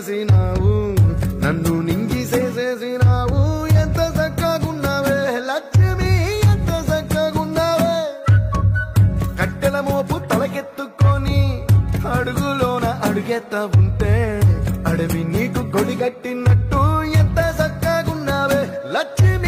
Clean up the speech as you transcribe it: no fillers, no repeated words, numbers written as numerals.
చేసేసినావు నన్ను నింగి చేసేసినావు ఎంత చక్కగున్నావే లక్ష్మి ఎంత చక్కగున్నావే కట్టెల మోపు తలకెత్తుకొని అడుగులోన అడుగెత్త ఉంటే అడవి నీకు కొడిగట్టినట్టు ఎంత చక్కగున్నావే లక్ష్మి